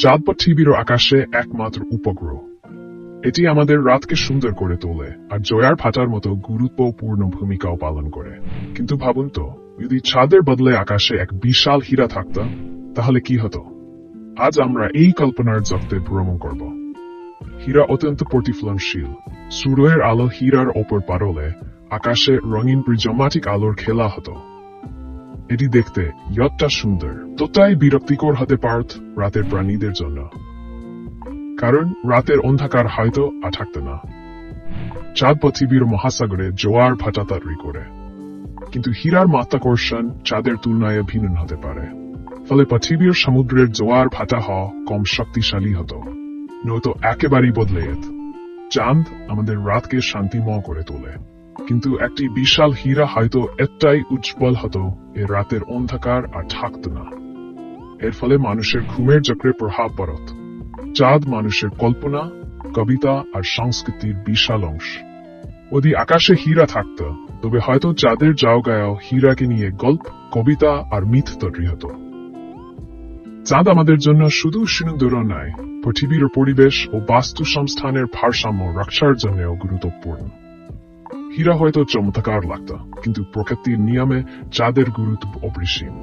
চাঁদ পৃথিবীর আকাশে একমাত্র উপগ্রহ। এটি আমাদের রাতকে সুন্দর করে তোলে আর জয়ার ভাটার মতো গুরুত্বপূর্ণ ভূমিকাও পালন করে। কিন্তু ভাবুন তো, যদি চাঁদের বদলে আকাশে এক বিশাল হীরা থাকত, তাহলে কি হতো? আজ আমরা এই কল্পনার জগতে ভ্রমণ করব। হীরা অত্যন্ত প্রতিফলনশীল। সূর্যের আলো হীরার ওপর পড়লে আকাশে রঙিন প্রিজমাটিক আলোর খেলা হতো। এটি দেখতে যতটা সুন্দর, ততটাই বিরক্তিকর হতে পারত রাতের প্রাণীদের জন্য। কারণ রাতের অন্ধকার হয়তো আর থাকত না। চাঁদ পৃথিবীর মহাসাগরে জোয়ার ভাটা তৈরি করে, কিন্তু হীরার মাধ্যাকর্ষণ চাঁদের তুলনায় ভিন্ন হতে পারে। ফলে পৃথিবীর সমুদ্রের জোয়ার ভাটা হওয়া কম শক্তিশালী হতো, নয়তো একেবারেই বদলে যেত। চাঁদ আমাদের রাতকে শান্তিময় করে তোলে, কিন্তু একটি বিশাল হীরা হয়তো এতটাই উজ্জ্বল হতো এ রাতের অন্ধকার আর থাকত না। এর ফলে মানুষের ঘুমের চক্রে প্রভাব পড়ত। চাঁদ মানুষের কল্পনা, কবিতা আর সংস্কৃতির বিশাল অংশ। যদি আকাশে হীরা থাকত, তবে হয়তো চাঁদের জায়গায়ও হীরাকে নিয়ে গল্প, কবিতা আর মিথ তৈরি হতো। চাঁদ আমাদের জন্য শুধু সুন্দর নয়, পৃথিবীর পরিবেশ ও বাস্তু সংস্থানের ভারসাম্য রক্ষার জন্যও গুরুত্বপূর্ণ। হীরা হয়তো চমৎকার লাগত, কিন্তু প্রকৃতির নিয়মে চাঁদের গুরুত্ব অপরিসীম।